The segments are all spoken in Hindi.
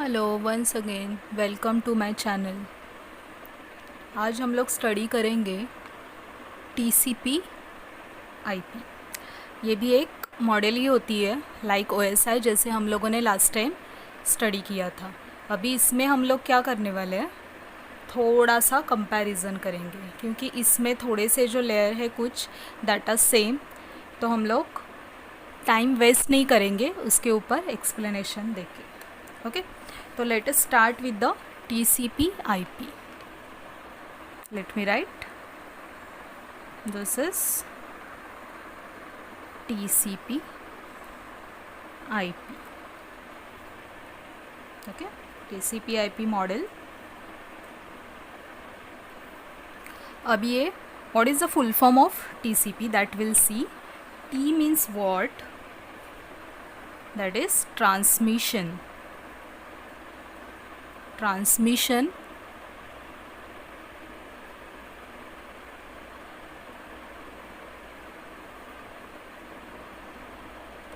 Hello once again welcome to my channel. आज हम लोग स्टडी करेंगे टीसीपी आईपी। ये भी एक मॉडल ही होती है लाइक ओएसआई, जैसे हम लोगों ने लास्ट टाइम स्टडी किया था। अभी इसमें हम लोग क्या करने वाले हैं, थोड़ा सा कंपैरिजन करेंगे, क्योंकि इसमें थोड़े से जो लेयर है कुछ डाटा सेम, तो हम लोग टाइम वेस्ट नहीं करेंगे उसके ऊपर एक्सप्लेनेशन देके। Okay, so let us start with the TCP IP. Let me write, this is TCP IP. Okay, TCP IP model. अब ये what is the full form of TCP, that we'll see. T means what? That is transmission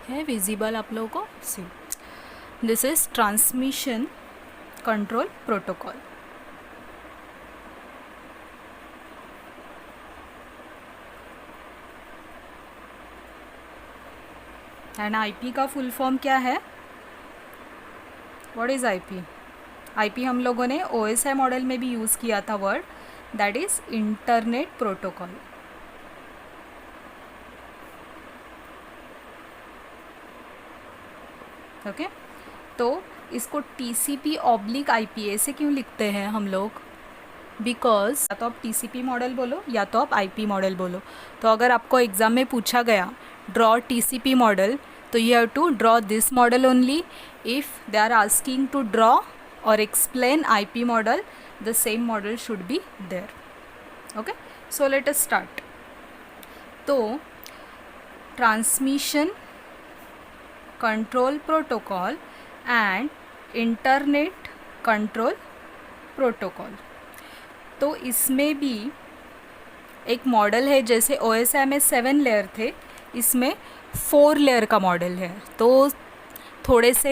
है विजिबल आप लोगों को? See, this is transmission control protocol. And IP का फुल फॉर्म क्या है? What is IP? आईपी हम लोगों ने ओएसआई मॉडल में भी यूज़ किया था word, that is internet protocol. Okay, तो इसको टीसीपी ऑब्लिक आईपी ऐसे क्यों लिखते हैं हम लोग? बिकॉज या तो आप टीसीपी मॉडल बोलो या तो आप आईपी मॉडल बोलो। तो अगर आपको एग्ज़ाम में पूछा गया ड्रॉ टीसीपी मॉडल, तो you have to draw this model only. If they are asking to draw or explain IP model, the same model should be there. Okay, so let us start. तो transmission control protocol and internet control protocol, तो इसमें भी एक मॉडल है, जैसे OSI में 7 लेयर थे, इसमें 4 लेयर का मॉडल है। तो थोड़े से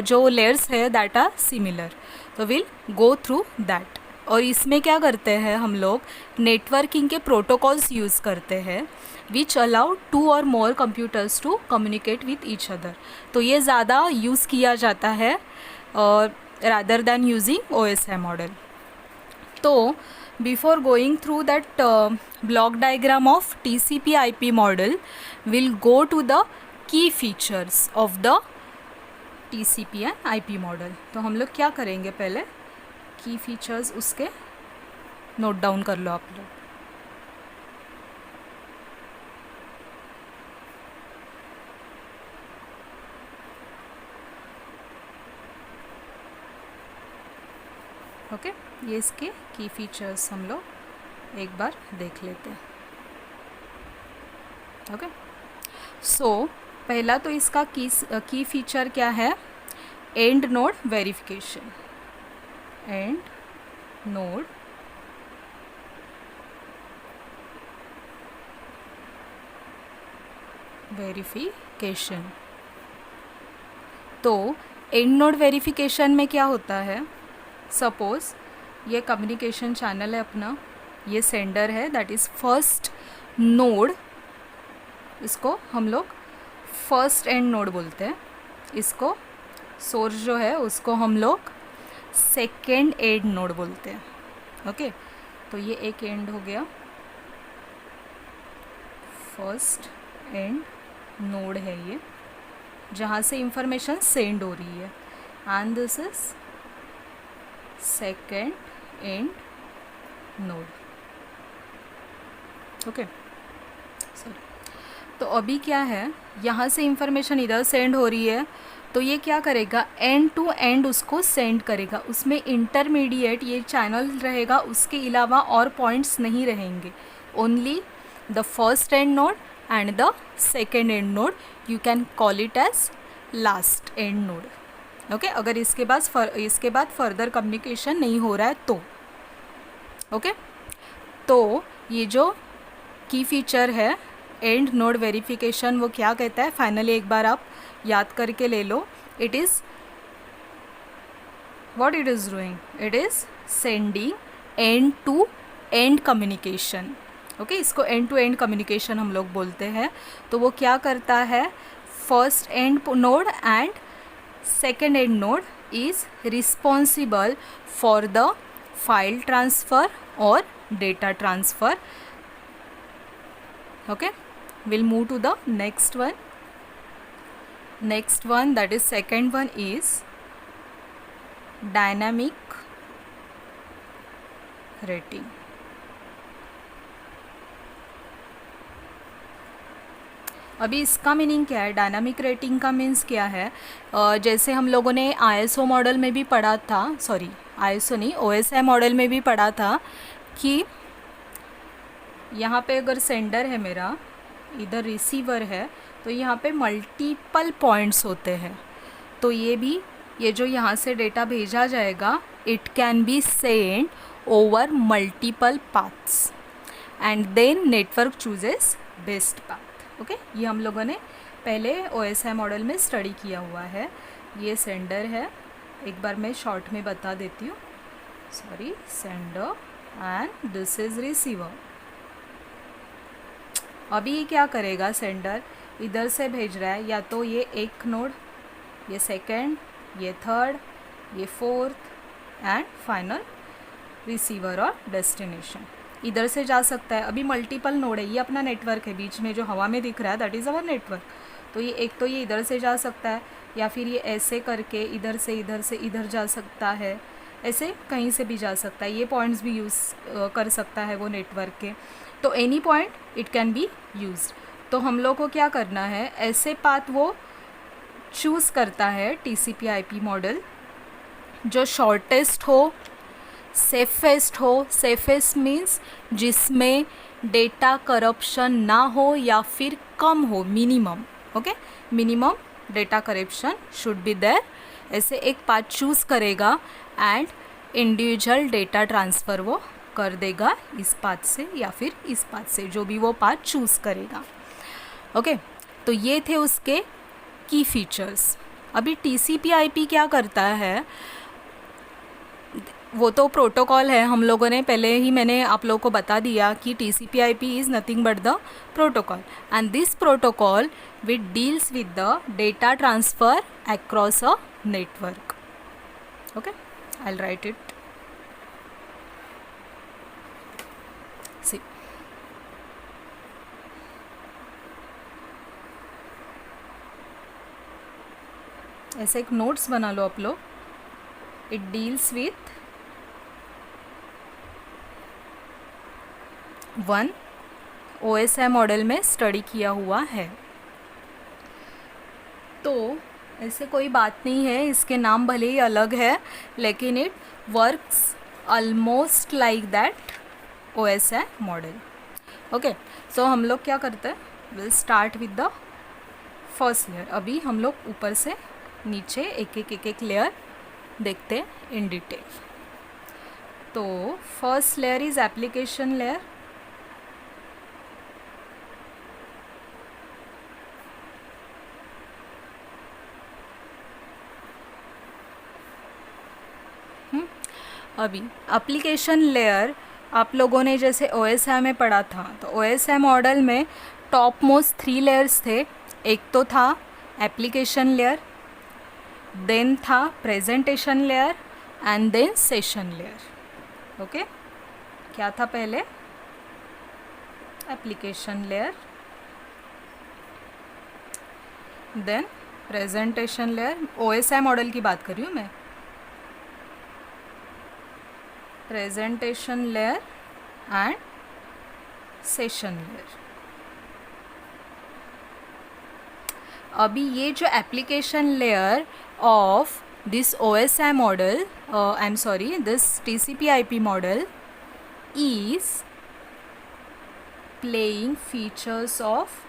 जो लेयर्स है दैट आर सिमिलर, तो विल गो थ्रू दैट। और इसमें क्या करते हैं हम लोग, नेटवर्किंग के प्रोटोकॉल्स यूज़ करते हैं विच अलाउ 2 और more computers to communicate with each other. तो ये ज़्यादा यूज़ किया जाता है rather than using OSI model. तो before going through that block diagram of TCP IP model, will go to the key features of the TCP and IP model. तो हम लोग क्या करेंगे, पहले की फीचर्स उसके नोट डाउन कर लो आप लोग। ओके, ये इसके की फीचर्स हम लोग एक बार देख लेते हैं। ओके, सो पहला तो इसका की फीचर क्या है, and node verification. And node verification. तो एंड नोड वेरिफिकेशन में क्या होता है, सपोज ये कम्युनिकेशन चैनल है अपना, ये सेंडर है, दैट इज़ फर्स्ट नोड, इसको हम लोग फर्स्ट एंड नोड बोलते हैं। इसको सोर्स जो है उसको हम लोग सेकेंड एंड नोड बोलते हैं। ओके, तो ये एक एंड हो गया, फर्स्ट एंड नोड है ये, जहाँ से इंफॉर्मेशन सेंड हो रही है, and this is second end node. Okay, sorry. तो अभी क्या है, यहाँ से इंफॉर्मेशन इधर सेंड हो रही है, तो ये क्या करेगा, एंड टू एंड उसको सेंड करेगा। उसमें इंटरमीडिएट ये चैनल रहेगा, उसके अलावा और पॉइंट्स नहीं रहेंगे, only the first end node and the second end node. You can call it as last end node. Okay, अगर इसके बाद फर्दर कम्युनिकेशन नहीं हो रहा है तो। ओके, तो ये जो की फीचर है एंड नोड वेरिफिकेशन, वो क्या कहता है, फाइनली एक बार आप याद करके ले लो, it is what it is doing, it is sending end to end communication. Okay इसको एंड टू एंड कम्युनिकेशन हम लोग बोलते हैं. तो वो क्या करता है, first end node and second end node is responsible for the file transfer और data transfer. Okay we'll move to the next one. Next one, that is second one, is dynamic rating. अभी इसका मीनिंग क्या है, डायनामिक रेटिंग का मीन्स क्या है. जैसे हम लोगों ने ISO मॉडल में भी पढ़ा था, सॉरी ISO नहीं, OSI मॉडल में भी पढ़ा था कि यहाँ पे अगर सेंडर है मेरा, इधर रिसीवर है, तो यहाँ पे मल्टीपल पॉइंट्स होते हैं. तो ये जो यहाँ से डेटा भेजा जाएगा, it can be send over multiple paths and then network chooses best path. Okay ये हम लोगों ने पहले OSI मॉडल में स्टडी किया हुआ है. ये सेंडर है, एक बार मैं शॉर्ट में बता देती हूँ. Sorry, sender and this is receiver. अभी ये क्या करेगा, सेंडर इधर से भेज रहा है, या तो ये एक नोड, ये सेकंड, ये थर्ड, ये फोर्थ एंड फाइनल रिसीवर और डेस्टिनेशन. इधर से जा सकता है. अभी मल्टीपल नोड है, ये अपना नेटवर्क है, बीच में जो हवा में दिख रहा है दैट इज़ अवर नेटवर्क. तो ये एक तो ये इधर से जा सकता है, या फिर ये ऐसे करके इधर से इधर जा सकता है, ऐसे कहीं से भी जा सकता है. ये पॉइंट्स भी यूज़ कर सकता है वो नेटवर्क के. तो any point it can be used. तो हम लोग को क्या करना है, ऐसे पाथ वो चूज़ करता है TCP/IP मॉडल जो शॉर्टेस्ट हो, सेफेस्ट हो. सेफेस्ट मीन्स जिसमें डेटा करप्शन ना हो या फिर कम हो, minimum. Okay minimum data corruption should be there. ऐसे एक पाथ चूज़ करेगा एंड इंडिविजुअल डेटा ट्रांसफ़र वो कर देगा इस पाथ से या फिर इस पाथ से, जो भी वो पाथ चूज़ करेगा. ओके तो ये थे उसके की फीचर्स. अभी TCP/IP क्या करता है, वो तो प्रोटोकॉल है. हम लोगों ने पहले ही, मैंने आप लोगों को बता दिया कि TCP/IP is nothing but the protocol and this protocol which deals with the data transfer across a network. Okay I will write it. See ऐसे एक नोट्स बना लो आप लोग. It deals with one OSI model में स्टडी किया हुआ है. तो ऐसे कोई बात नहीं है, इसके नाम भले ही अलग है लेकिन it works almost like that OSI model. Okay so हम लोग क्या करते हैं, will start with the first layer. अभी हम लोग ऊपर से नीचे एक लेयर देखते हैं इन डिटेल. तो first layer is application layer. अभी एप्लीकेशन लेयर आप लोगों ने जैसे OSI में पढ़ा था, तो OSI मॉडल में टॉप मोस्ट 3 लेयर्स थे. एक तो था एप्लीकेशन लेयर, देन था presentation layer and then session layer. Okay क्या था पहले, application layer, then presentation layer. OSI model की बात कर रही हूँ मैं. Presentation layer and session layer. अभी ये जो application layer of this OSI model, I am sorry, this TCP/IP model is playing features of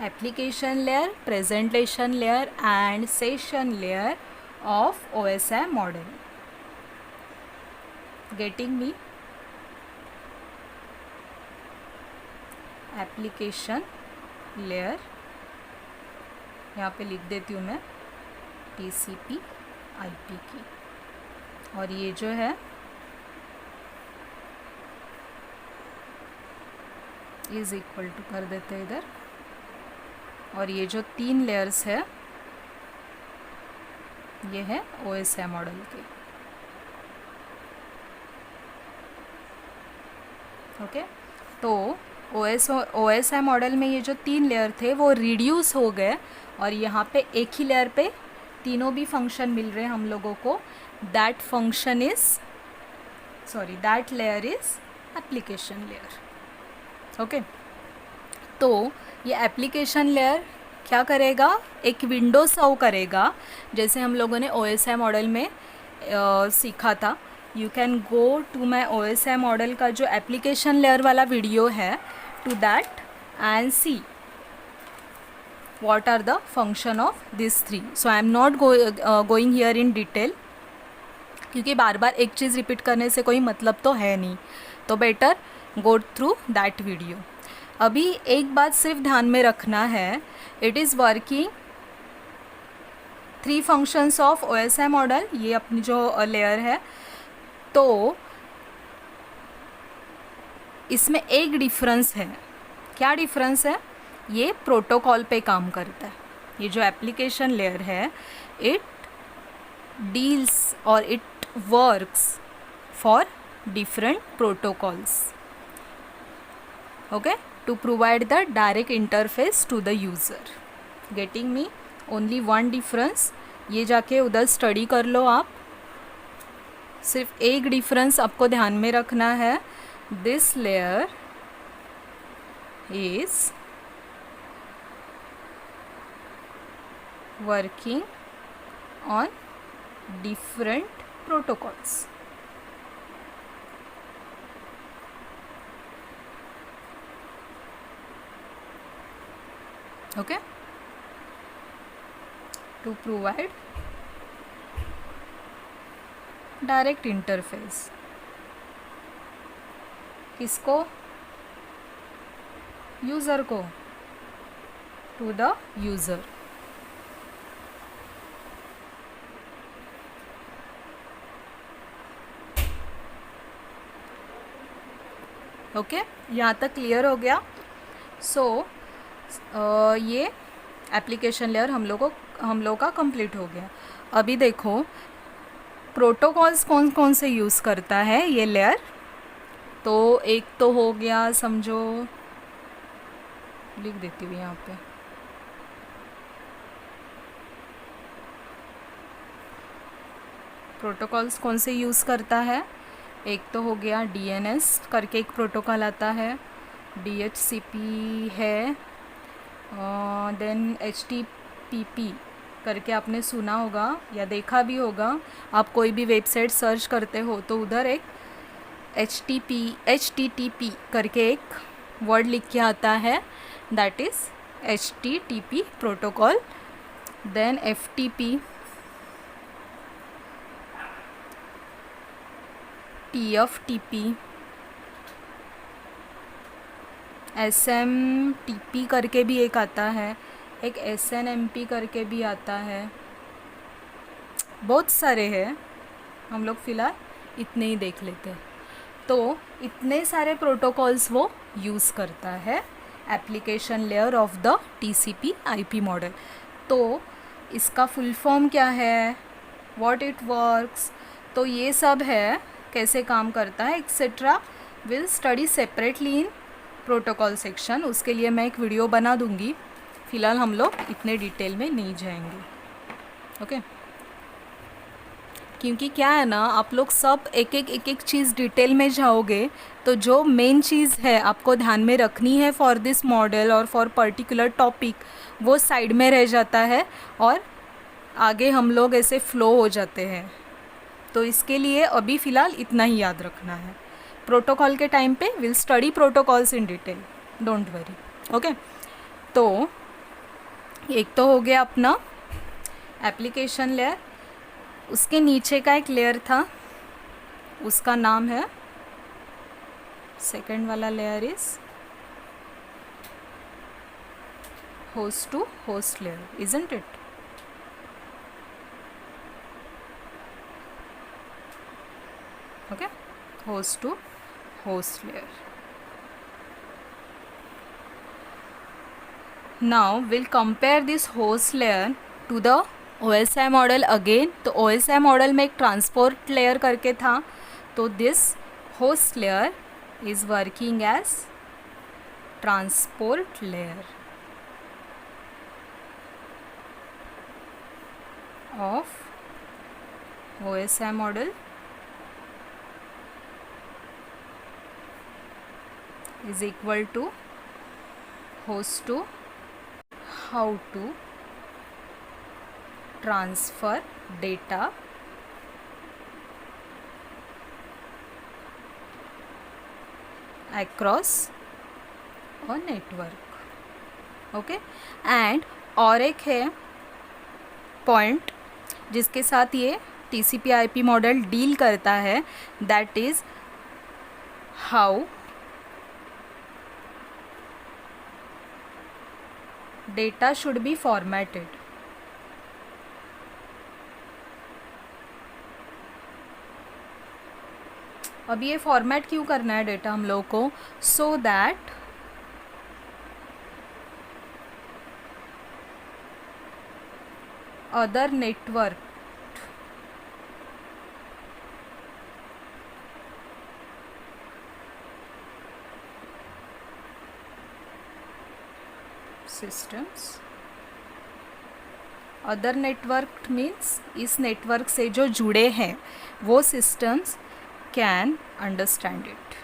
application layer, presentation layer and session layer of OSI model. Getting me? Application layer, यहाँ पे लिख देती हूँ मैं TCP/IP की. और ये जो है इज इक्वल टू कर देते हैं इधर, और ये जो 3 लेयर्स है ये है OSI मॉडल के। ओके, तो OSI मॉडल में ये जो 3 लेयर थे वो रिड्यूस हो गए, और यहाँ पे एक ही लेयर पे तीनों भी फंक्शन मिल रहे हैं हम लोगों को। That layer is application layer. Okay, तो ये एप्लीकेशन लेयर क्या करेगा, एक विंडो सर्व करेगा, जैसे हम लोगों ने OSI मॉडल में सीखा था। You can go to my OSI model का जो एप्लीकेशन लेयर वाला वीडियो है, to that and see what are the function of these 3. So I am not going here in detail, क्योंकि बार बार एक चीज़ रिपीट करने से कोई मतलब तो है नहीं, तो better go through that video. अभी एक बात सिर्फ ध्यान में रखना है, it is working 3 functions of OSI model, ये अपनी जो लेयर है। तो इसमें एक डिफरेंस है। क्या डिफरेंस है? ये प्रोटोकॉल पे काम करता है। ये जो एप्लीकेशन लेयर है, इट डील्स और it works for different protocols, okay, to provide the direct interface to the user. Getting me? Only one difference, ये जाके उधर स्टडी कर लो आप। सिर्फ एक डिफरेंस आपको ध्यान में रखना है, this layer is working on different protocols. Okay, to provide direct interface. किसको? यूज़र को, to the user. ओके, यहाँ तक क्लियर हो गया? सो ये एप्लीकेशन लेयर हम लोग का कंप्लीट हो गया। अभी देखो प्रोटोकॉल्स कौन कौन से यूज़ करता है ये लेयर। तो एक तो हो गया, समझो लिख देती हूँ यहाँ पे, प्रोटोकॉल्स कौन से यूज़ करता है। एक तो हो गया DNS करके एक प्रोटोकॉल आता है, DHCP है, देन HTTP करके आपने सुना होगा या देखा भी होगा। आप कोई भी वेबसाइट सर्च करते हो तो उधर एक HTTP करके एक वर्ड लिख के आता है, that is HTTP protocol. Then FTP, TFTP, SMTP करके भी एक आता है, एक SNMP करके भी आता है, बहुत सारे हैं, हम लोग फ़िलहाल इतने ही देख लेते हैं। तो इतने सारे प्रोटोकॉल्स वो यूज़ करता है application layer of the TCP/IP model. तो इसका फुल फॉर्म क्या है, व्हाट इट वर्क्स, तो ये सब है, कैसे काम करता है etcetera, will study separately in protocol section. उसके लिए मैं एक वीडियो बना दूंगी, फ़िलहाल हम लोग इतने डिटेल में नहीं जाएंगे। ओके, क्योंकि क्या है ना, आप लोग सब एक एक चीज़ डिटेल में जाओगे तो जो मेन चीज़ है आपको ध्यान में रखनी है फॉर दिस मॉडल और फॉर पर्टिकुलर टॉपिक, वो साइड में रह जाता है और आगे हम लोग ऐसे फ्लो हो जाते हैं। तो इसके लिए अभी फ़िलहाल इतना ही याद रखना है। प्रोटोकॉल के टाइम पे will study protocols in detail, don't worry. Okay, तो एक तो हो गया अपना एप्लीकेशन लेयर, उसके नीचे का एक लेयर था, उसका नाम है, सेकंड वाला layer is host to host layer, isn't it? okay, host to host layer. Now we'll compare this host layer to the OSI model again. तो OSI मॉडल में एक ट्रांसपोर्ट लेयर करके था, तो this host layer is working as transport layer of OSI model is equal to host to how to transfer data across a network. Okay, and और एक है पॉइंट जिसके साथ ये TCP/IP मॉडल डील करता है, that is how data should be formatted. अब ये फॉर्मेट क्यों करना है डेटा हम लोगों को? So that other network systems, other network means इस नेटवर्क से जो जुड़े हैं वो systems can understand it.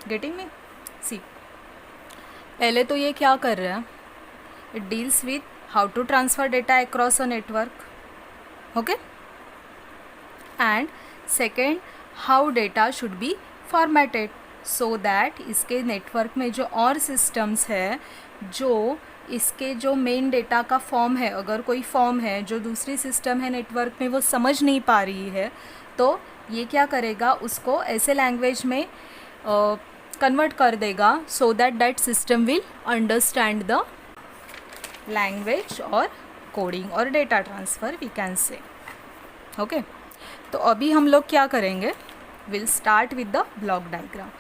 Getting me? See, पहले तो ये क्या कर रहा है, it deals with how to transfer data across a network. Okay, and second, how data should be formatted so that इसके नेटवर्क में जो और सिस्टम्स है, जो इसके जो मेन डेटा का फॉर्म है, अगर कोई फॉर्म है जो दूसरी सिस्टम है नेटवर्क में वो समझ नहीं पा रही है, तो ये क्या करेगा, उसको ऐसे लैंग्वेज में कन्वर्ट कर देगा so that that system will understand the language और कोडिंग और data transfer we can say. Okay, तो अभी हम लोग क्या करेंगे, will start with the block diagram.